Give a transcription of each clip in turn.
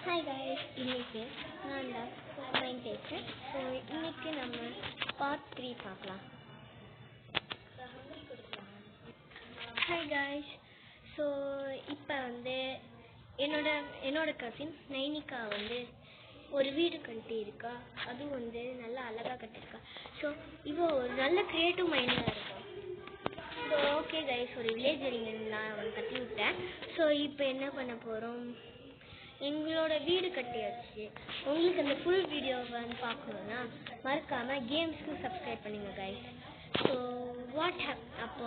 Hi guys, இன்னைக்கு நான் mind பேசுகிறேன். ஸோ இன்னைக்கு நம்ம பார்ட் 3 பார்க்கலாம். ஹாய் காய்ஸ், ஸோ இப்போ என்னோட கசின் நைனிகா ஒரு வீடு கட்டி இருக்கா. அதுவும் நல்லா அழகாக கட்டியிருக்கா. ஸோ இவோ ஒரு நல்ல க்ரியேட்டிவ் மைண்டாக இருக்கும். ஸோ ஓகே கைஸ், ஒரு வில்லேஜ் நான் கட்டி விட்டேன். ஸோ இப்போ என்ன பண்ண போகிறோம், எங்களோட வீடு கட்டியாச்சு. உங்களுக்கு அந்த ஃபுல் வீடியோவை பார்க்கணுன்னா மறக்காமல் கேம்ஸ்க்கு சப்ஸ்கிரைப் பண்ணுங்க கைஸ். ஸோ அப்போ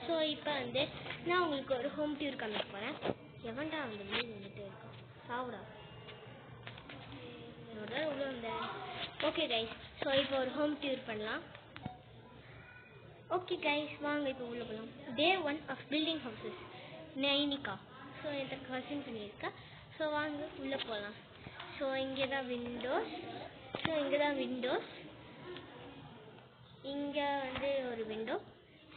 ஸோ இப்போ நான் உங்களுக்கு ஒரு ஹோம் டூர் காமிக்க போகிறேன். எவன்டா அந்த வீடு இருக்கோம் சாவுடா உள்ள ஓகே கைஸ், ஸோ இப்போ ஒரு ஹோம் டூர் பண்ணலாம். ஓகே கைஸ், வாங்க இப்போ உள்ள போகலாம். Day 1 of building houses Nainika. So என்கிட்ட கசின் பண்ணியிருக்கா. ஸோ வாங்க உள்ளே போகலாம். ஸோ இங்கே தான் விண்டோஸ். இங்கே ஒரு விண்டோ.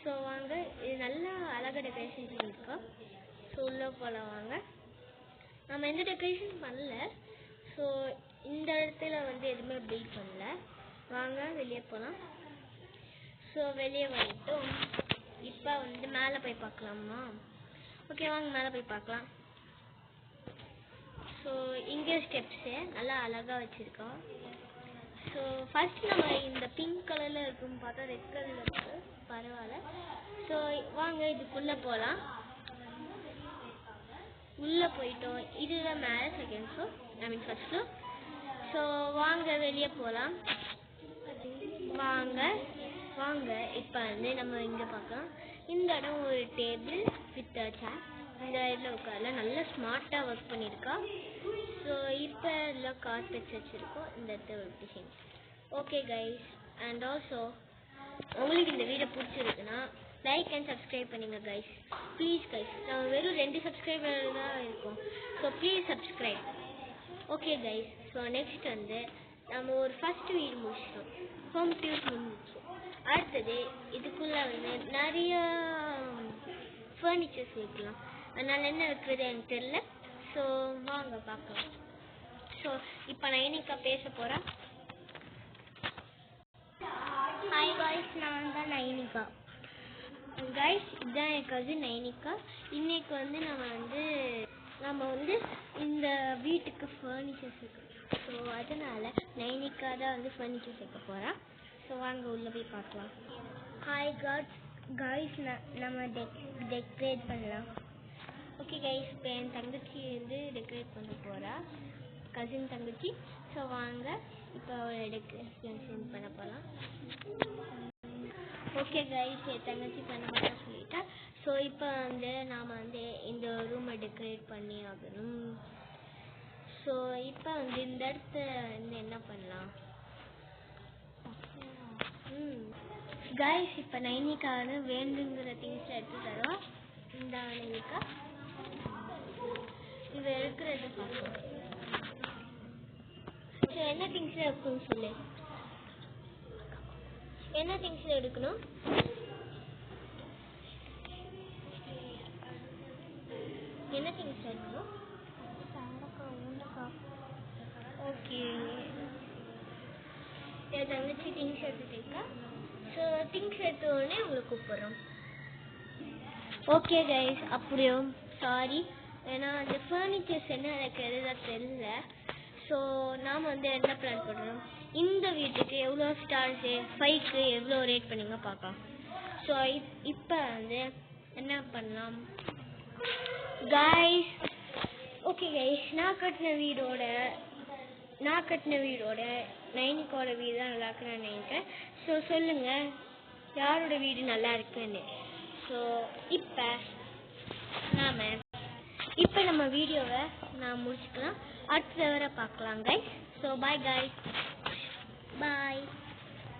ஸோ வாங்க, இது நல்லா அழகாக டெக்கரேஷன் பண்ணியிருக்கோம். ஸோ உள்ளே போகலாம் வாங்க. நம்ம எந்த டெக்கரேஷன் பண்ணல. ஸோ இந்த இடத்துல எதுவுமே பில்ட் பண்ணல. வாங்க வெளியே போகலாம். ஸோ வெளியே வந்துட்டோம். இப்போ மேலே போய் பார்க்கலாமா? ஓகே வாங்க மேலே போய் பார்க்கலாம். ஸோ இங்கே ஸ்டெப்ஸு நல்லா அழகாக வச்சுருக்கோம். ஸோ ஃபஸ்ட் நம்ம இந்த பிங்க் கலரில் இருக்குன்னு பார்த்தா ரெட் கலரில் இருக்குது, பரவாயில்ல. ஸோ வாங்க இதுக்குள்ளே போகலாம். உள்ளே போயிட்டோம். இதுதான் மேலே second floor, first floor. So வாங்க வெளியே போகலாம். வாங்க இப்போ நம்ம இங்கே பார்க்கலாம். இந்த இடம் ஒரு டேபிள் வித் சேர். இந்த இதில் உட்காரலாம். நல்லா ஸ்மார்ட்டாக ஒர்க் பண்ணியிருக்கா. ஸோ இப்போ எல்லாம் கார்பெட்ஸ் வச்சுருக்கோம். இந்த இடத்த ஒரு design. Okay guys, and also உங்களுக்கு இந்த வீடியோ பிடிச்சிருக்குன்னா லைக் அண்ட் சப்ஸ்கிரைப் பண்ணுங்க கைஸ். ப்ளீஸ் கைஸ், நம்ம வெறும் 2 சப்ஸ்கிரைபர் தான் இருக்கோம். So please subscribe. Okay guys, so next நம்ம ஒரு ஃபஸ்ட் வீடு முடிச்சிட்டோம். ஹோம் டூர் முடிச்சோம். அடுத்தது இதுக்குள்ளே நிறைய ஃபர்னிச்சர்ஸ் வைக்கலாம். அதனால் என்ன வைக்கிறது எனக்கு தெரியல. ஸோ வாங்க பார்க்கலாம். ஸோ இப்போ நைனிகா பேச போகிறேன். ஹாய் காய்ஸ், நான் தான் நைனிகா. கைஸ், இதுதான் என் கசின் நைனிகா. இன்னைக்கு நம்ம இந்த வீட்டுக்கு ஃபர்னிச்சர்ஸ் இருக்கு. ஸோ அதனால நைனிகா தான் ஃபர்னிச்சர்ஸ் வைக்க போகிறேன். ஸோ வாங்க உள்ளே போய் பார்க்கலாம். ஹாய் காய்ஸ், நம்ம டெக்கரேட் பண்ணலாம். ஓகே கைஸ், இப்போ என் தங்கச்சி டெக்கரேட் பண்ண போகிறா, கசின் தங்கச்சி. ஸோ வாங்க இப்போ டெக்கரேஷன் பண்ண போகலாம். ஓகே கைஸ், என் தங்கச்சி பண்ண மாட்டேன் சொல்லிட்டா. ஸோ இப்போ நாம் இந்த ரூமை டெக்கரேட் பண்ணி ஆகணும். ஸோ இப்போ இந்த இடத்த என்ன பண்ணலாம் கைஸ், இப்போ நைனிகா வேண்டுங்கிற திங்ஸ் எடுத்து தரோம். இந்த நைனிகா இவ எடுக்கிறது பார்க்கலாம். ஸோ என்ன திங்ஸ் எடுக்கணும்னு சொல்லு. என்ன திங்ஸ் எடுக்கணும்? என்ன திங்ஸ் எடுக்கணும்? ஓகே, என் தங்கச்சி திங்ஸ் எடுத்துட்டீங்க. ஸோ திங்ஸ் எடுத்த உடனே உங்களுக்கு கூப்பிட்றோம். ஓகே கைஸ், அப்படியும் சாரி, ஏன்னா அந்த ஃபர்னிச்சர்ஸ் என்ன எனக்கு எதுதான் தெரியல. ஸோ நாம் என்ன பிளான் பண்ணுறோம், இந்த வீட்டுக்கு எவ்வளோ ஸ்டார்ஸு 5க்கு எவ்வளோ ரேட் பண்ணிங்க பார்க்கலாம். ஸோ இப்போ என்ன பண்ணலாம் கைஸ். ஓகே கைஸ், நான் கட்டின வீடோட நைனிகாவோட வீடு தான் நல்லா இருக்குன்னு நான் நினைக்கிறேன். ஸோ சொல்லுங்கள் யாரோட வீடு நல்லா இருக்குன்னு. ஸோ இப்போ நம்ம வீடியோவை நான் முடிச்சுக்கலாம். அடுத்த தடவை பார்க்கலாம் கைஸ். ஸோ பாய் கைஸ், பாய்.